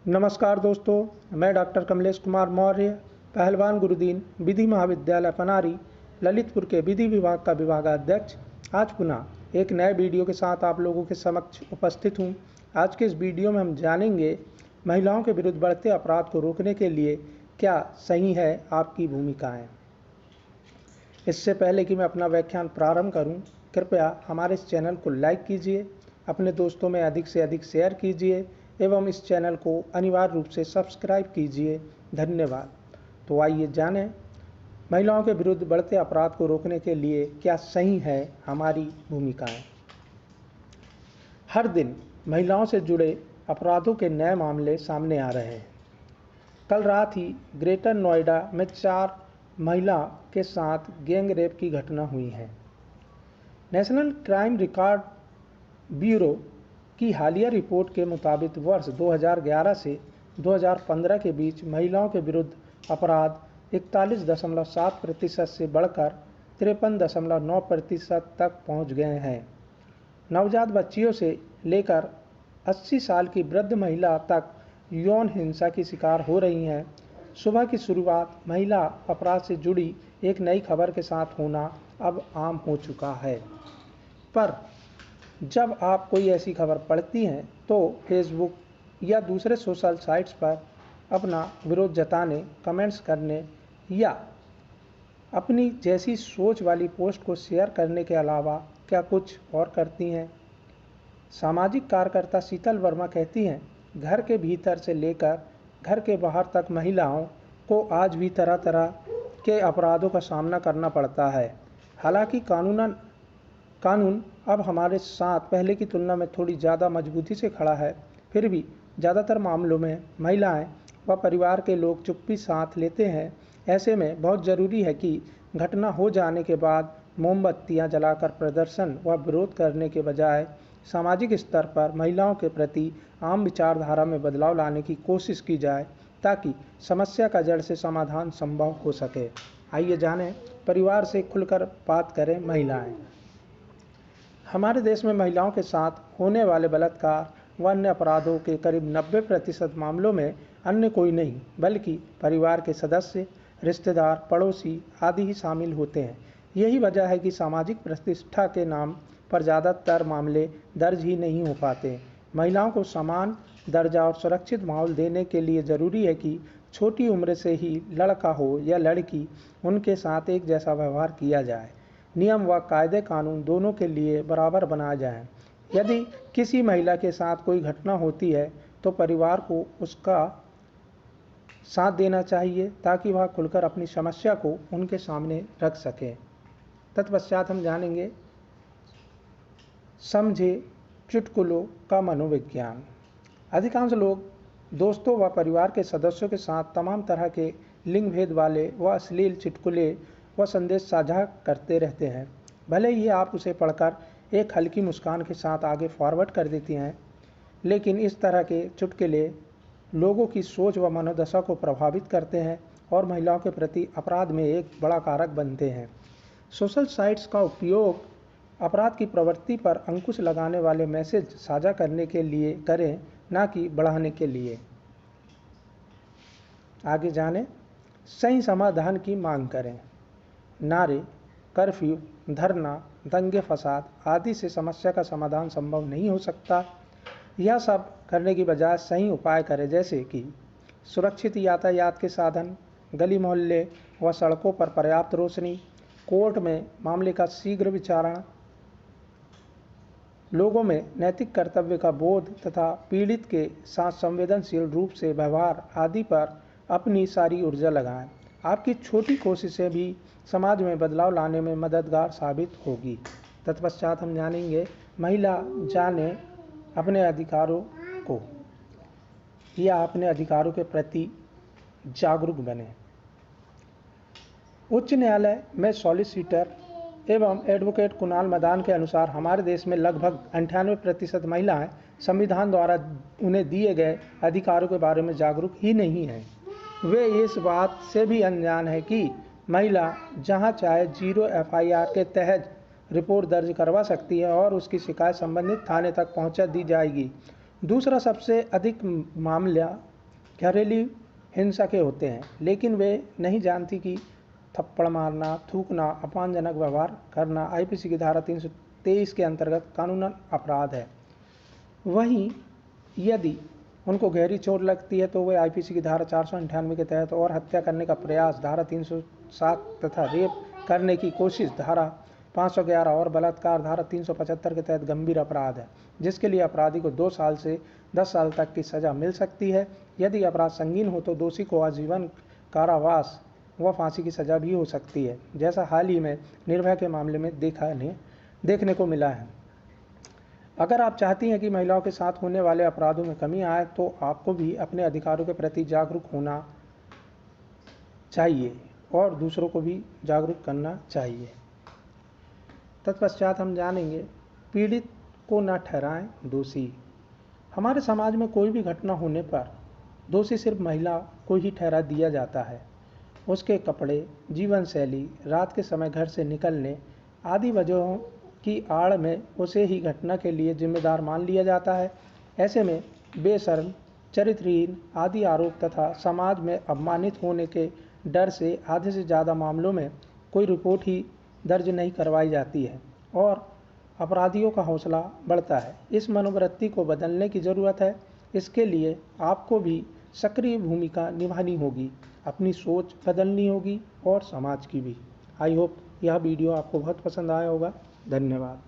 नमस्कार दोस्तों, मैं डॉक्टर कमलेश कुमार मौर्य, पहलवान गुरुदीन विधि महाविद्यालय पनारी ललितपुर के विधि विभाग का विभागाध्यक्ष आज पुनः एक नए वीडियो के साथ आप लोगों के समक्ष उपस्थित हूं। आज के इस वीडियो में हम जानेंगे महिलाओं के विरुद्ध बढ़ते अपराध को रोकने के लिए क्या सही है आपकी भूमिकाएं। इससे पहले कि मैं अपना व्याख्यान प्रारंभ करूं, कृपया हमारे इस चैनल को लाइक कीजिए, अपने दोस्तों में अधिक से अधिक शेयर कीजिए एवं इस चैनल को अनिवार्य रूप से सब्सक्राइब कीजिए। धन्यवाद। तो आइए जानें महिलाओं के विरुद्ध बढ़ते अपराध को रोकने के लिए क्या सही है हमारी भूमिकाएं। हर दिन महिलाओं से जुड़े अपराधों के नए मामले सामने आ रहे हैं। कल रात ही ग्रेटर नोएडा में 4 महिला के साथ गैंग रेप की घटना हुई है। नेशनल क्राइम रिकॉर्ड ब्यूरो की हालिया रिपोर्ट के मुताबिक वर्ष 2011 से 2015 के बीच महिलाओं के विरुद्ध अपराध 41.7% से बढ़कर 53.9% तक पहुंच गए हैं। नवजात बच्चियों से लेकर 80 साल की वृद्ध महिला तक यौन हिंसा की शिकार हो रही हैं। सुबह की शुरुआत महिला अपराध से जुड़ी एक नई खबर के साथ होना अब आम हो चुका है, पर जब आप कोई ऐसी खबर पढ़ती हैं तो फेसबुक या दूसरे सोशल साइट्स पर अपना विरोध जताने, कमेंट्स करने या अपनी जैसी सोच वाली पोस्ट को शेयर करने के अलावा क्या कुछ और करती हैं। सामाजिक कार्यकर्ता शीतल वर्मा कहती हैं, घर के भीतर से लेकर घर के बाहर तक महिलाओं को आज भी तरह तरह के अपराधों का सामना करना पड़ता है। हालांकि कानून अब हमारे साथ पहले की तुलना में थोड़ी ज़्यादा मजबूती से खड़ा है, फिर भी ज़्यादातर मामलों में महिलाएं व परिवार के लोग चुप्पी साथ लेते हैं। ऐसे में बहुत ज़रूरी है कि घटना हो जाने के बाद मोमबत्तियां जलाकर प्रदर्शन व विरोध करने के बजाय सामाजिक स्तर पर महिलाओं के प्रति आम विचारधारा में बदलाव लाने की कोशिश की जाए, ताकि समस्या का जड़ से समाधान संभव हो सके। आइए जानें, परिवार से खुलकर बात करें महिलाएं। हमारे देश में महिलाओं के साथ होने वाले बलात्कार व अन्य अपराधों के करीब 90% मामलों में अन्य कोई नहीं बल्कि परिवार के सदस्य, रिश्तेदार, पड़ोसी आदि ही शामिल होते हैं। यही वजह है कि सामाजिक प्रतिष्ठा के नाम पर ज़्यादातर मामले दर्ज ही नहीं हो पाते। महिलाओं को समान दर्जा और सुरक्षित माहौल देने के लिए ज़रूरी है कि छोटी उम्र से ही लड़का हो या लड़की, उनके साथ एक जैसा व्यवहार किया जाए। नियम व कायदे कानून दोनों के लिए बराबर बनाए जाएं। यदि किसी महिला के साथ कोई घटना होती है तो परिवार को उसका साथ देना चाहिए, ताकि वह खुलकर अपनी समस्या को उनके सामने रख सके। तत्पश्चात हम जानेंगे समझे चुटकुलों का मनोविज्ञान। अधिकांश लोग दोस्तों व परिवार के सदस्यों के साथ तमाम तरह के लिंग भेद वाले व अश्लील चुटकुले व संदेश साझा करते रहते हैं। भले ही आप उसे पढ़कर एक हल्की मुस्कान के साथ आगे फॉरवर्ड कर देती हैं, लेकिन इस तरह के चुटकुले लोगों की सोच व मनोदशा को प्रभावित करते हैं और महिलाओं के प्रति अपराध में एक बड़ा कारक बनते हैं। सोशल साइट्स का उपयोग अपराध की प्रवृत्ति पर अंकुश लगाने वाले मैसेज साझा करने के लिए करें, ना कि बढ़ाने के लिए। आगे जानें, सही समाधान की मांग करें। नारे, कर्फ्यू, धरना, दंगे फसाद आदि से समस्या का समाधान संभव नहीं हो सकता। यह सब करने की बजाय सही उपाय करें, जैसे कि सुरक्षित यातायात के साधन, गली मोहल्ले व सड़कों पर पर्याप्त रोशनी, कोर्ट में मामले का शीघ्र विचारण, लोगों में नैतिक कर्तव्य का बोध तथा पीड़ित के साथ संवेदनशील रूप से व्यवहार आदि पर अपनी सारी ऊर्जा लगाएं। आपकी छोटी कोशिशें भी समाज में बदलाव लाने में मददगार साबित होगी। तत्पश्चात हम जानेंगे महिला जाने अपने अधिकारों को या अपने अधिकारों के प्रति जागरूक बने। उच्च न्यायालय में सॉलिसिटर एवं एडवोकेट कुणाल मदान के अनुसार हमारे देश में लगभग 98% महिलाएं संविधान द्वारा उन्हें दिए गए अधिकारों के बारे में जागरूक ही नहीं हैं। वे इस बात से भी अनजान है कि महिला जहां चाहे 0 FIR के तहत रिपोर्ट दर्ज करवा सकती है और उसकी शिकायत संबंधित थाने तक पहुंचा दी जाएगी। दूसरा सबसे अधिक मामला घरेलू हिंसा के होते हैं, लेकिन वे नहीं जानती कि थप्पड़ मारना, थूकना, अपमानजनक व्यवहार करना आईपीसी की धारा 323 के अंतर्गत कानूनन अपराध है। वहीं यदि उनको गहरी चोट लगती है तो वे आईपीसी की धारा 498 के तहत और हत्या करने का प्रयास धारा 307 तथा रेप करने की कोशिश धारा 511 और बलात्कार धारा 375 के तहत गंभीर अपराध है, जिसके लिए अपराधी को 2 साल से 10 साल तक की सजा मिल सकती है। यदि अपराध संगीन हो तो दोषी को आजीवन कारावास व फांसी की सजा भी हो सकती है, जैसा हाल ही में निर्भया के मामले में देखने को मिला है। अगर आप चाहती हैं कि महिलाओं के साथ होने वाले अपराधों में कमी आए तो आपको भी अपने अधिकारों के प्रति जागरूक होना चाहिए और दूसरों को भी जागरूक करना चाहिए। तत्पश्चात हम जानेंगे, पीड़ित को न ठहराएं दोषी। हमारे समाज में कोई भी घटना होने पर दोषी सिर्फ महिला को ही ठहरा दिया जाता है। उसके कपड़े, जीवन शैली, रात के समय घर से निकलने आदि वजहों की आड़ में उसे ही घटना के लिए जिम्मेदार मान लिया जाता है। ऐसे में बेशर्म, चरित्रहीन आदि आरोप तथा समाज में अपमानित होने के डर से आधे से ज़्यादा मामलों में कोई रिपोर्ट ही दर्ज नहीं करवाई जाती है और अपराधियों का हौसला बढ़ता है। इस मनोवृत्ति को बदलने की ज़रूरत है। इसके लिए आपको भी सक्रिय भूमिका निभानी होगी, अपनी सोच बदलनी होगी और समाज की भी। आई होप यह वीडियो आपको बहुत पसंद आया होगा। धन्यवाद।